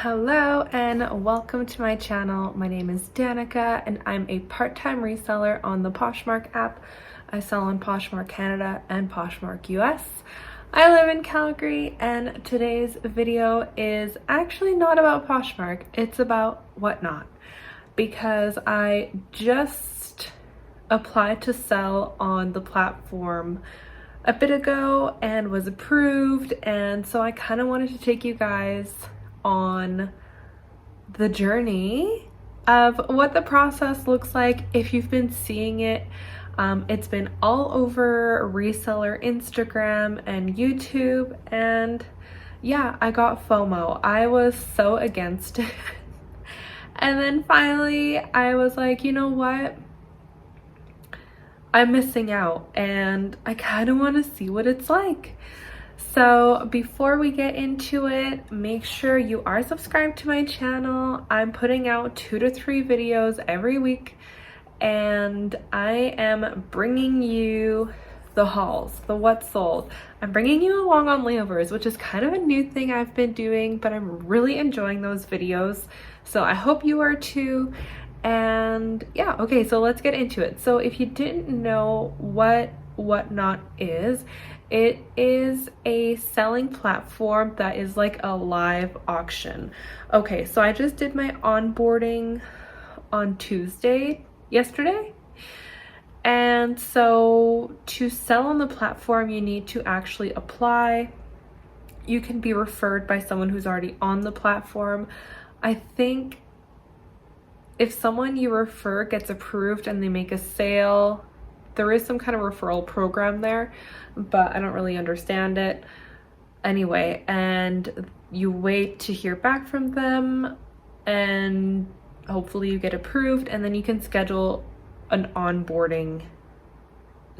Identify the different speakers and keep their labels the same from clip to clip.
Speaker 1: Hello and welcome to my channel. My name is Danica and I'm a part-time reseller on the POSHMARK app. I sell on POSHMARK Canada and POSHMARK US. I live in Calgary and today's video is actually not about POSHMARK, it's about Whatnot, because I just applied to sell on the platform a bit ago and was approved, and so I kind of wanted to take you guys on the journey of what the process looks like. If you've been seeing it, it's been all over reseller Instagram and YouTube, and yeah, I got FOMO. I was so against it. And then finally I was like, you know what? I'm missing out and I kind of want to see what it's like. So before we get into it, make sure you are subscribed to my channel. I'm putting out 2 to 3 videos every week, and I am bringing you the hauls, the what sold. I'm bringing you along on layovers, which is kind of a new thing I've been doing, but I'm really enjoying those videos. So I hope you are too. And yeah, okay, so let's get into it. So if you didn't know what Whatnot is, it is a selling platform that is like a live auction. Okay, so I just did my onboarding on yesterday. And so to sell on the platform, you need to actually apply. You can be referred by someone who's already on the platform. I think if someone you refer gets approved and they make a sale, there is some kind of referral program there, but I don't really understand it. Anyway, and you wait to hear back from them and hopefully you get approved, and then you can schedule an onboarding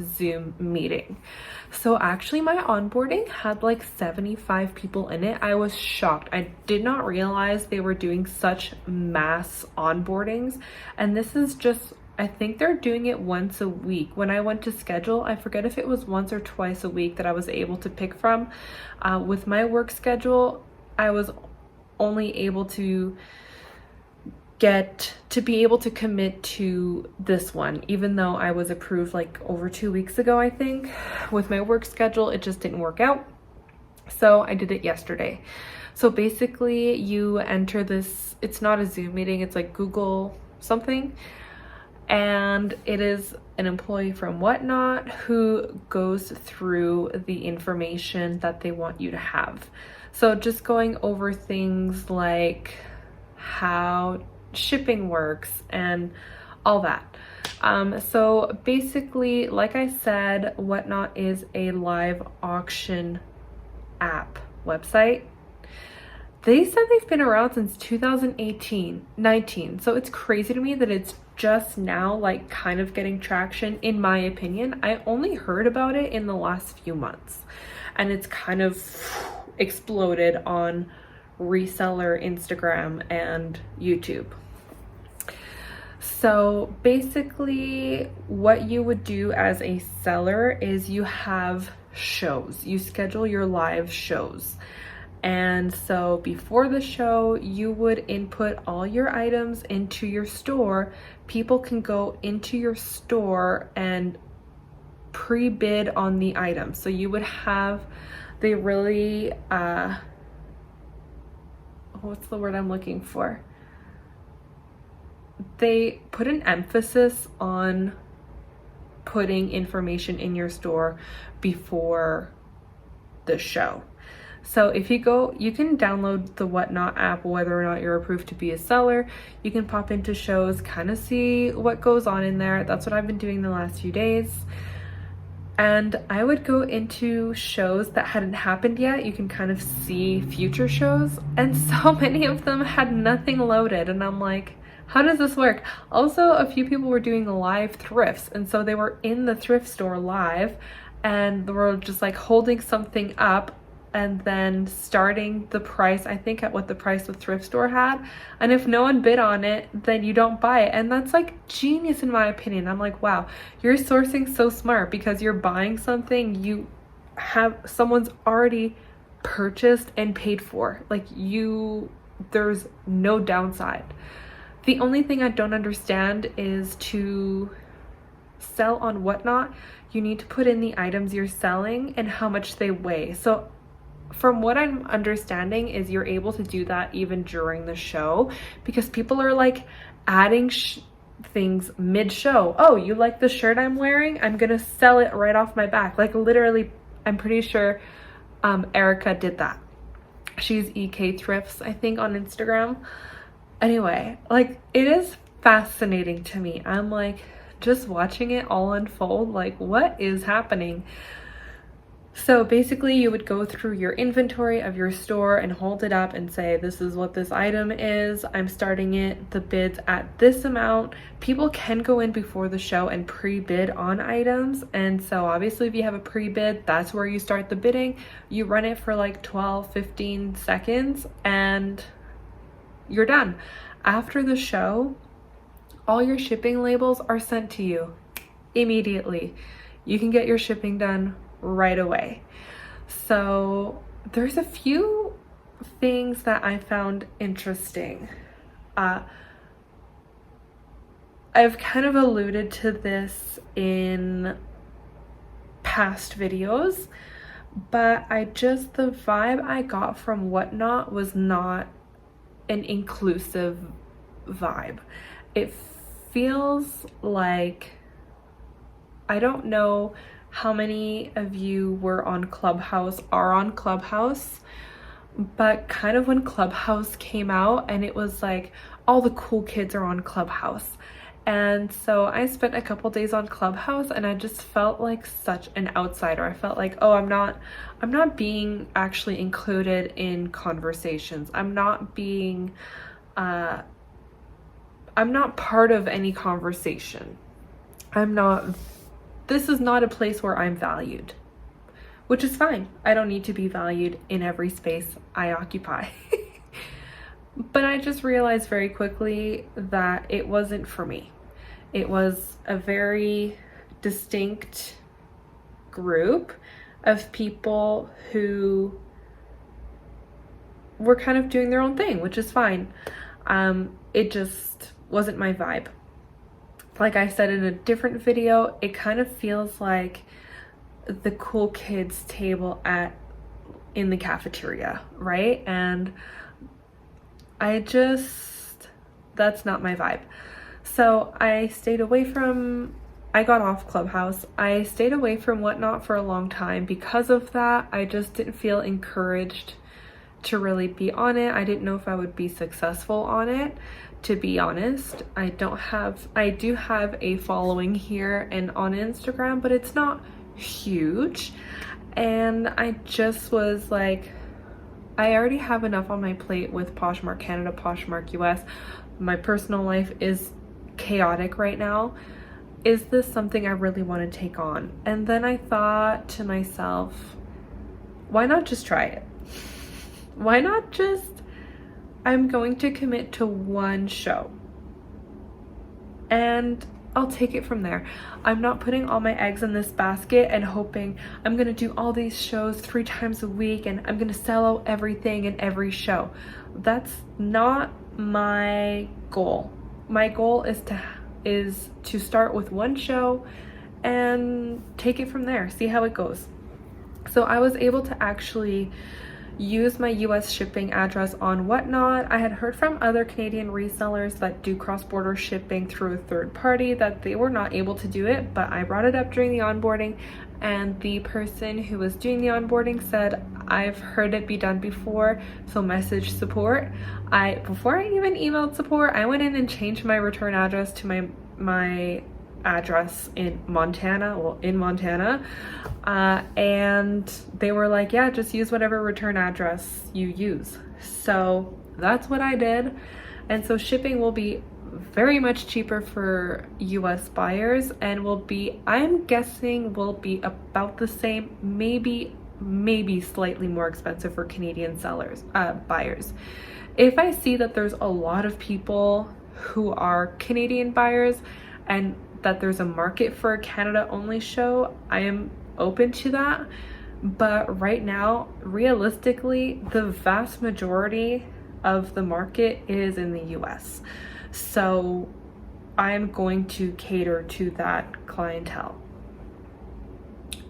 Speaker 1: Zoom meeting. So actually my onboarding had like 75 people in it. I was shocked. I did not realize they were doing such mass onboardings, and this is just, I think they're doing it once a week. When I went to schedule, I forget if it was once or twice a week that I was able to pick from. With my work schedule, I was only able to be able to commit to this one, even though I was approved like over 2 weeks ago, I think. With my work schedule, it just didn't work out. So I did it yesterday. So basically you enter this, it's not a Zoom meeting, it's like Google something. And it is an employee from Whatnot who goes through the information that they want you to have. So just going over things like how shipping works and all that. So basically, like I said, Whatnot is a live auction app website. They said they've been around since 2019. So it's crazy to me that it's just now like kind of getting traction, in my opinion. I only heard about it in the last few months, and it's kind of exploded on reseller Instagram and YouTube. So basically what you would do as a seller is you have shows. You schedule your live shows. And so before the show, you would input all your items into your store. People can go into your store and pre-bid on the items. So you would have the really, what's the word I'm looking for? They put an emphasis on putting information in your store before the show. So if you go, you can download the Whatnot app, whether or not you're approved to be a seller. You can pop into shows, kind of see what goes on in there. That's what I've been doing the last few days. And I would go into shows that hadn't happened yet. You can kind of see future shows, and so many of them had nothing loaded. And I'm like, how does this work? Also, a few people were doing live thrifts, and so they were in the thrift store live, and they were just like holding something up and then starting the price, I think at what the price the thrift store had. And if no one bid on it, then you don't buy it. And that's like genius in my opinion. I'm like, wow, you're sourcing so smart, because you're buying something you have, someone's already purchased and paid for. Like, you there's no downside. The only thing I don't understand is to sell on Whatnot, you need to put in the items you're selling and how much they weigh. So from what I'm understanding is you're able to do that even during the show, because people are like adding things mid-show. Oh, you like the shirt I'm wearing? I'm gonna sell it right off my back. Like literally, I'm pretty sure Erica did that. She's EK Thrifts, I think, on Instagram. Anyway, like it is fascinating to me. I'm like just watching it all unfold, like what is happening? So basically you would go through your inventory of your store and hold it up and say, this is what this item is. I'm starting it, the bid's at this amount. People can go in before the show and pre-bid on items. And so obviously if you have a pre-bid, that's where you start the bidding. You run it for like 12, 15 seconds and you're done. After the show, all your shipping labels are sent to you immediately. You can get your shipping done right away. So there's a few things that I found interesting. I've kind of alluded to this in past videos, but the vibe I got from Whatnot was not an inclusive vibe. It feels like, I don't know how many of you are on Clubhouse, but kind of when Clubhouse came out and it was like all the cool kids are on Clubhouse. And so I spent a couple days on Clubhouse and I just felt like such an outsider. I felt like, oh, I'm not being actually included in conversations. I'm not part of any conversation. This is not a place where I'm valued, which is fine. I don't need to be valued in every space I occupy. But I just realized very quickly that it wasn't for me. It was a very distinct group of people who were kind of doing their own thing, which is fine. It just wasn't my vibe. Like I said in a different video, it kind of feels like the cool kids table in the cafeteria, right? And that's not my vibe. So I got off Clubhouse. I stayed away from Whatnot for a long time because of that. I just didn't feel encouraged to really be on it. I didn't know if I would be successful on it. To be honest, I do have a following here and on Instagram, but it's not huge. And I just was like, I already have enough on my plate with Poshmark Canada, Poshmark US. My personal life is chaotic right now. Is this something I really want to take on? And then I thought to myself, why not just try it? Why not just, I'm going to commit to one show and I'll take it from there. I'm not putting all my eggs in this basket and hoping I'm gonna do all these shows 3 times a week and I'm gonna sell out everything in every show. That's not my goal. My goal is to start with one show and take it from there, see how it goes. So I was able to actually use my US shipping address on Whatnot. I had heard from other Canadian resellers that do cross-border shipping through a third party that they were not able to do it, but I brought it up during the onboarding and the person who was doing the onboarding said, I've heard it be done before, so message support. Before I even emailed support, I went in and changed my return address to my address in Montana, and they were like, yeah, just use whatever return address you use. So that's what I did. And so shipping will be very much cheaper for US buyers and I'm guessing will be about the same, maybe slightly more expensive for Canadian buyers. If I see that there's a lot of people who are Canadian buyers and that there's a market for a Canada only show, I am open to that. But right now, realistically, the vast majority of the market is in the US. So I'm going to cater to that clientele.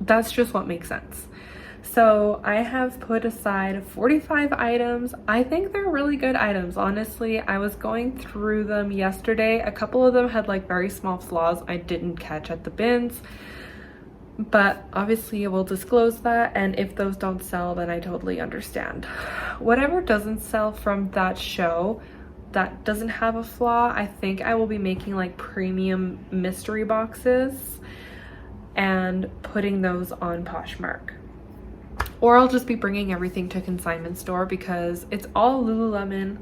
Speaker 1: That's just what makes sense. So I have put aside 45 items. I think they're really good items. Honestly, I was going through them yesterday. A couple of them had like very small flaws I didn't catch at the bins, but obviously I will disclose that, and if those don't sell, then I totally understand. Whatever doesn't sell from that show that doesn't have a flaw, I think I will be making like premium mystery boxes and putting those on Poshmark. Or I'll just be bringing everything to consignment store because it's all Lululemon,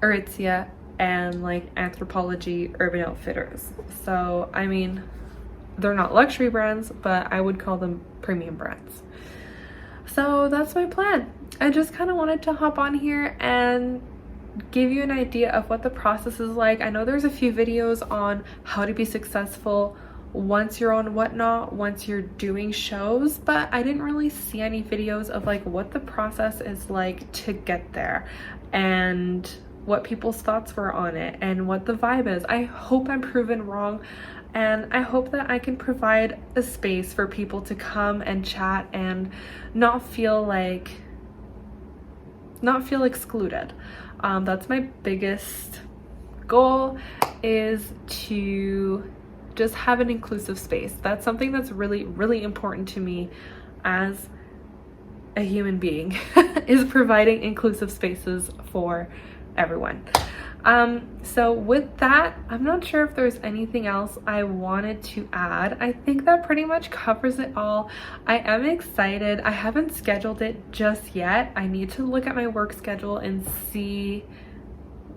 Speaker 1: Aritzia, and like Anthropologie Urban Outfitters. So, I mean, they're not luxury brands, but I would call them premium brands. So that's my plan. I just kind of wanted to hop on here and give you an idea of what the process is like. I know there's a few videos on how to be successful once you're on Whatnot, once you're doing shows, but I didn't really see any videos of like what the process is like to get there and what people's thoughts were on it and what the vibe is. I hope I'm proven wrong, and I hope that I can provide a space for people to come and chat and not feel excluded. That's my biggest goal, is to just have an inclusive space. That's something that's really, really important to me as a human being, is providing inclusive spaces for everyone. So with that, I'm not sure if there's anything else I wanted to add. I think that pretty much covers it all. I am excited. I haven't scheduled it just yet. I need to look at my work schedule and see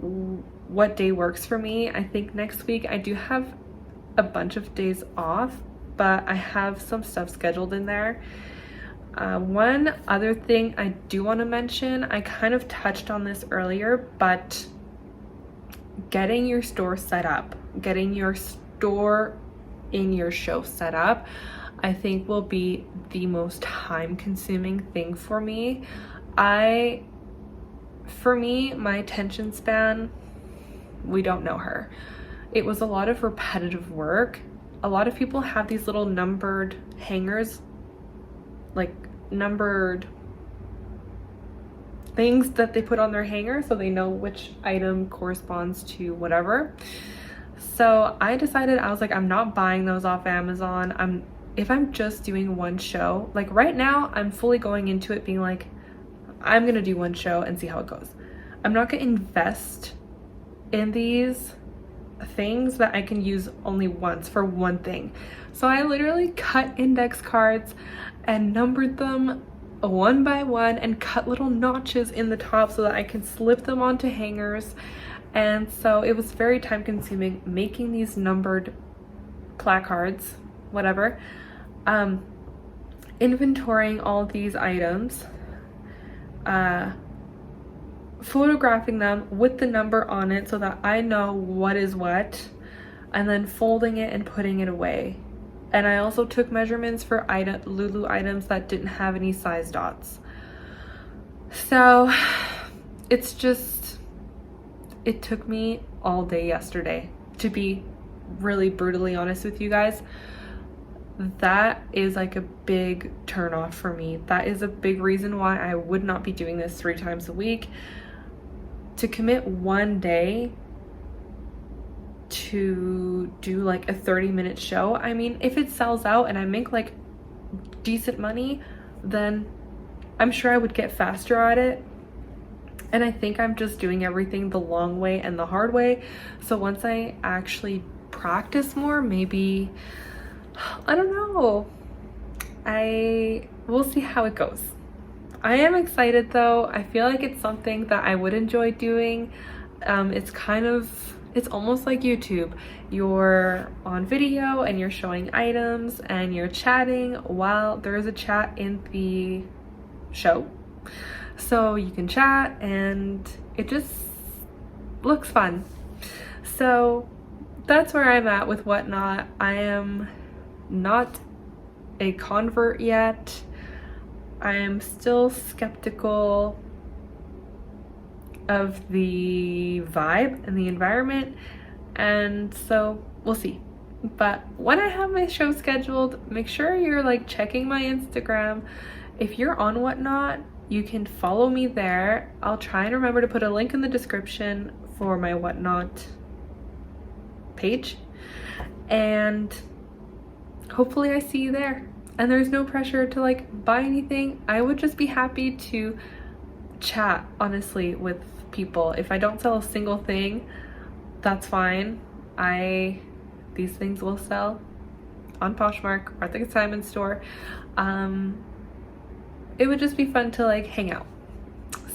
Speaker 1: what day works for me. I think next week I do have a bunch of days off, but I have some stuff scheduled in there. One other thing I do want to mention, I kind of touched on this earlier, but getting your store set up, getting your store in your show set up, I think will be the most time consuming thing for me. For me, my attention span, we don't know her. It was a lot of repetitive work. A lot of people have these little numbered hangers, like numbered things that they put on their hanger so they know which item corresponds to whatever. So I decided, I was like, I'm not buying those off Amazon. If I'm just doing one show, like right now, I'm fully going into it being like, I'm gonna do one show and see how it goes. I'm not gonna invest in these things that I can use only once for one thing. So I literally cut index cards and numbered them one by one and cut little notches in the top so that I can slip them onto hangers. And so it was very time consuming making these numbered placards, whatever, inventorying all these items, photographing them with the number on it so that I know what is what, and then folding it and putting it away. And I also took measurements for Lulu items that didn't have any size dots. So it's just, it took me all day yesterday, to be really brutally honest with you guys. That is like a big turn off for me. That is a big reason why I would not be doing this 3 times a week. To commit one day to do like a 30-minute show, I mean, if it sells out and I make like decent money, then I'm sure I would get faster at it. And I think I'm just doing everything the long way and the hard way. So once I actually practice more, maybe, I don't know, we'll see how it goes. I am excited though. I feel like it's something that I would enjoy doing. It's almost like YouTube. You're on video and you're showing items and you're chatting while there is a chat in the show. So you can chat and it just looks fun. So that's where I'm at with Whatnot. I am not a convert yet. I am still skeptical. of the vibe and the environment, and so we'll see. But when I have my show scheduled, make sure you're like checking my Instagram. If you're on Whatnot, you can follow me there. I'll try and remember to put a link in the description for my Whatnot page, and hopefully I see you there. And there's no pressure to like buy anything. I would just be happy to chat honestly with people. If I don't sell a single thing, that's fine. These things will sell on Poshmark or at the consignment store. It would just be fun to like hang out.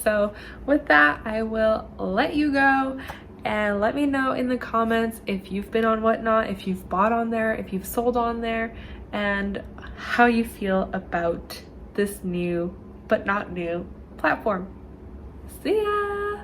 Speaker 1: So with that, I will let you go, and let me know in the comments if you've been on Whatnot, if you've bought on there, if you've sold on there, and how you feel about this new but not new platform. See ya!